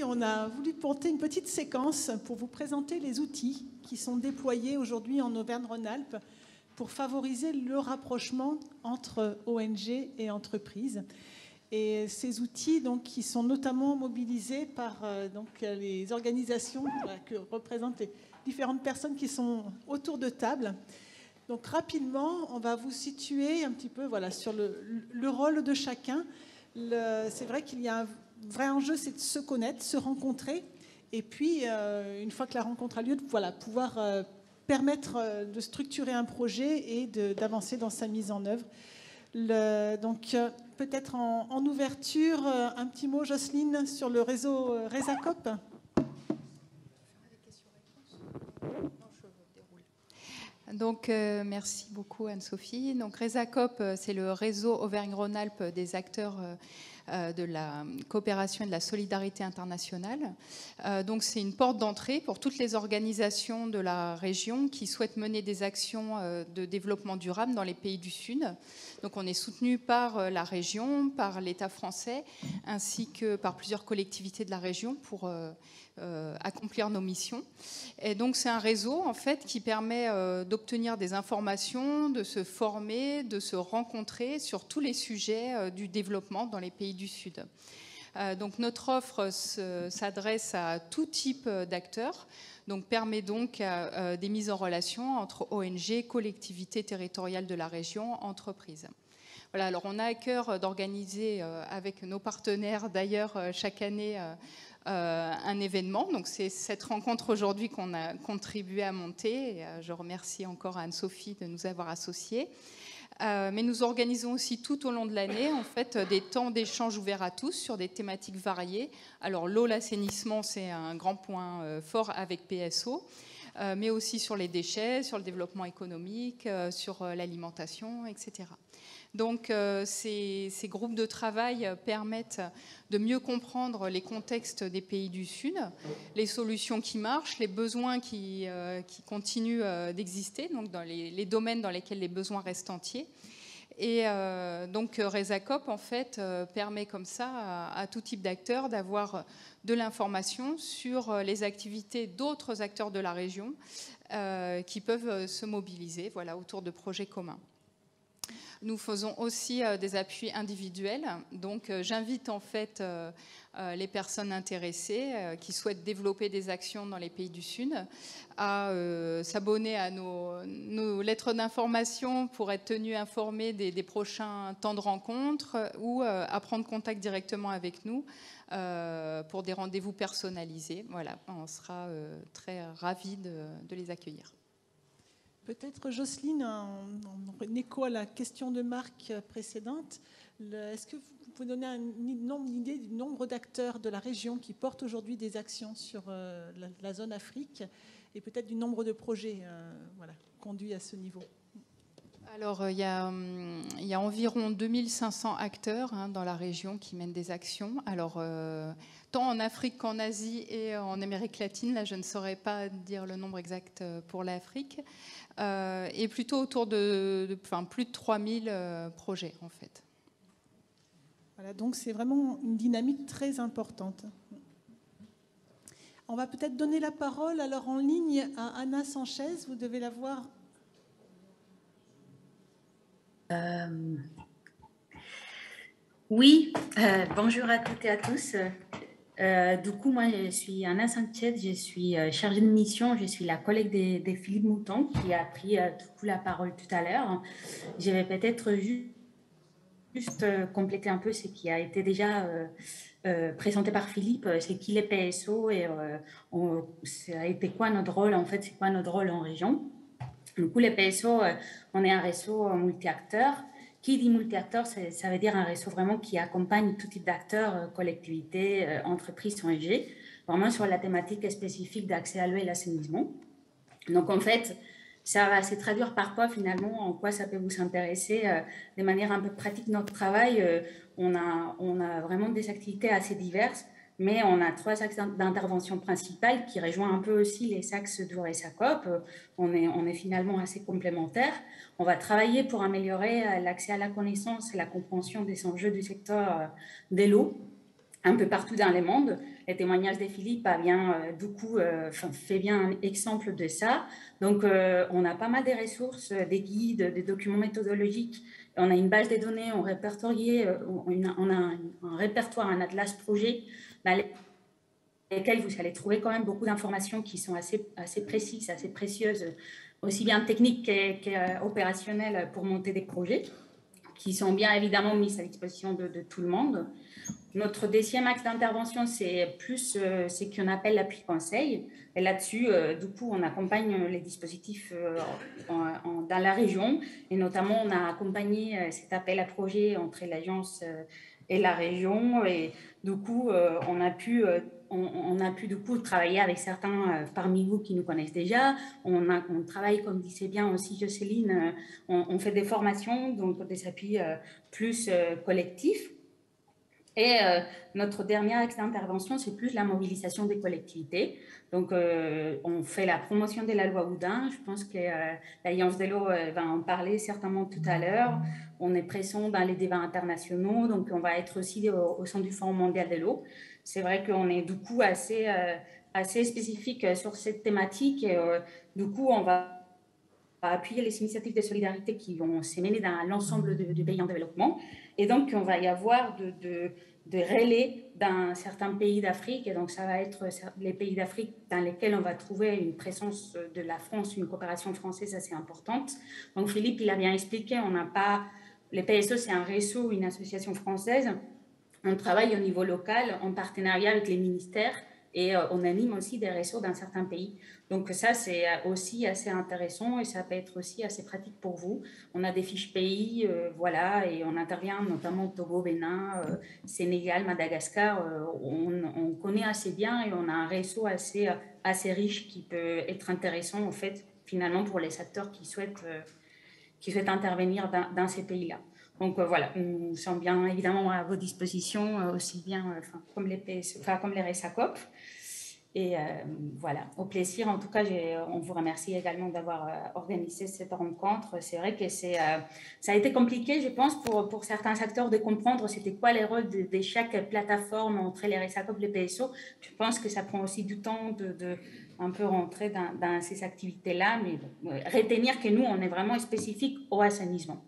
on a voulu porter une petite séquence pour vous présenter les outils qui sont déployés aujourd'hui en Auvergne-Rhône-Alpes pour favoriser le rapprochement entre ONG et entreprises. Et ces outils donc, qui sont notamment mobilisés par donc, les organisations que représentent les différentes personnes qui sont autour de table. Donc rapidement, on va vous situer un petit peu voilà, sur le rôle de chacun. C'est vrai qu'il y a un vrai enjeu, c'est de se connaître, se rencontrer. Et puis, une fois que la rencontre a lieu, voilà, pouvoir permettre de structurer un projet et d'avancer dans sa mise en œuvre. Donc, peut-être en ouverture, un petit mot, Jocelyne, sur le réseau RESACOP. Donc, merci beaucoup Anne-Sophie. Donc, RESACOP, c'est le réseau Auvergne-Rhône-Alpes des acteurs de la coopération et de la solidarité internationale. Donc, c'est une porte d'entrée pour toutes les organisations de la région qui souhaitent mener des actions de développement durable dans les pays du Sud. Donc, on est soutenu par la région, par l'État français, ainsi que par plusieurs collectivités de la région pour accomplir nos missions. Et donc, c'est un réseau, en fait, qui permet d'obtenir des informations, de se former, de se rencontrer sur tous les sujets du développement dans les pays du Sud. Donc, notre offre s'adresse à tout type d'acteurs, donc permet donc des mises en relation entre ONG, collectivités territoriales de la région, entreprises. Voilà, alors on a à cœur d'organiser avec nos partenaires d'ailleurs chaque année un événement. Donc c'est cette rencontre aujourd'hui qu'on a contribué à monter. Et, je remercie encore Anne-Sophie de nous avoir associés. Mais nous organisons aussi tout au long de l'année en fait des temps d'échange ouverts à tous sur des thématiques variées. Alors l'eau, l'assainissement, c'est un grand point fort avec PSO, mais aussi sur les déchets, sur le développement économique, sur l'alimentation, etc. Donc ces groupes de travail permettent de mieux comprendre les contextes des pays du Sud, les solutions qui marchent, les besoins qui continuent d'exister, donc dans les domaines dans lesquels les besoins restent entiers. Et donc RESACOP en fait permet comme ça à tout type d'acteurs d'avoir de l'information sur les activités d'autres acteurs de la région qui peuvent se mobiliser voilà, autour de projets communs. Nous faisons aussi des appuis individuels. Donc, j'invite en fait les personnes intéressées qui souhaitent développer des actions dans les pays du Sud à s'abonner à nos lettres d'information pour être tenus informés des prochains temps de rencontre ou à prendre contact directement avec nous pour des rendez-vous personnalisés. Voilà, on sera très ravis de les accueillir. Peut-être, Jocelyne, en écho à la question de Marc précédente, est-ce que vous pouvez donner une idée du nombre d'acteurs de la région qui portent aujourd'hui des actions sur la zone Afrique et peut-être du nombre de projets voilà, conduits à ce niveau? Alors, il y a environ 2500 acteurs dans la région qui mènent des actions. Alors, tant en Afrique qu'en Asie et en Amérique latine, là, je ne saurais pas dire le nombre exact pour l'Afrique, et plutôt autour de plus de 3000 projets, en fait. Voilà, donc c'est vraiment une dynamique très importante. On va peut-être donner la parole alors en ligne à Anna Sanchez. Vous devez la voir. Oui, bonjour à toutes et à tous. Du coup, moi, je suis Anna Sanchez, je suis chargée de mission, je suis la collègue de Philippe Mouton qui a pris du coup la parole tout à l'heure. Je vais peut-être juste compléter un peu ce qui a été déjà présenté par Philippe, c'est qui les PSO et ça a été quoi notre rôle, en fait, c'est quoi notre rôle en région. Du coup, les PSO, on est un réseau multi-acteurs. Qui dit multi-acteurs, ça veut dire un réseau vraiment qui accompagne tout type d'acteurs, collectivités, entreprises, ONG, vraiment sur la thématique spécifique d'accès à l'eau et l'assainissement. Donc, en fait, ça va se traduire par quoi, finalement, en quoi ça peut vous intéresser de manière un peu pratique. Notre travail, on a vraiment des activités assez diverses, mais on a 3 axes d'intervention principales qui rejoignent un peu aussi les axes du RESACOP. On est finalement assez complémentaires. On va travailler pour améliorer l'accès à la connaissance et la compréhension des enjeux du secteur de l'eau un peu partout dans le monde. Le témoignage de Philippe a bien, fait bien un exemple de ça. Donc, on a pas mal de ressources, des guides, des documents méthodologiques. On a une base de données, on répertorié, on a un répertoire, un atlas projet dans lesquels vous allez trouver quand même beaucoup d'informations qui sont assez précises, assez précieuses, aussi bien techniques qu'opérationnelles pour monter des projets, qui sont bien évidemment mises à disposition de tout le monde. Notre deuxième axe d'intervention, c'est plus ce qu'on appelle l'appui conseil. Et là-dessus, du coup, on accompagne les dispositifs dans la région. Et notamment, on a accompagné cet appel à projet entre l'agence et la région. Et du coup, on a pu du coup travailler avec certains parmi vous qui nous connaissent déjà. On travaille, comme disait bien aussi Jocelyne, on fait des formations, donc des appuis plus collectifs. Et notre dernier axe d'intervention, c'est plus la mobilisation des collectivités. Donc, on fait la promotion de la loi Oudin. Je pense que l'Alliance de l'eau va en parler certainement tout à l'heure. On est présent dans les débats internationaux, donc on va être aussi au sein du Forum mondial de l'eau. C'est vrai qu'on est du coup assez spécifique sur cette thématique. Et, du coup, on va appuyer les initiatives de solidarité qui vont se mener dans l'ensemble du pays en développement. Et donc, on va y avoir de relais dans certains pays d'Afrique. Et donc, ça va être les pays d'Afrique dans lesquels on va trouver une présence de la France, une coopération française assez importante. Donc, Philippe, il a bien expliqué, on n'a pas... Les PSE, c'est un réseau, une association française. On travaille au niveau local en partenariat avec les ministères et on anime aussi des réseaux dans certains pays. Donc ça, c'est aussi assez intéressant et ça peut être aussi assez pratique pour vous. On a des fiches pays, voilà, et on intervient notamment au Togo, Bénin, Sénégal, Madagascar. On connaît assez bien et on a un réseau assez riche qui peut être intéressant, en fait, finalement, pour les acteurs qui souhaitent intervenir dans ces pays-là. Donc voilà, nous sommes bien évidemment à vos dispositions, aussi bien comme les RESACOP. Et voilà, au plaisir. En tout cas, on vous remercie également d'avoir organisé cette rencontre. C'est vrai que ça a été compliqué, je pense, pour certains acteurs de comprendre c'était quoi les rôles de chaque plateforme entre les RESACOP et les PSO. Je pense que ça prend aussi du temps de un peu rentrer dans ces activités-là, mais retenir que nous, on est vraiment spécifique au assainissement.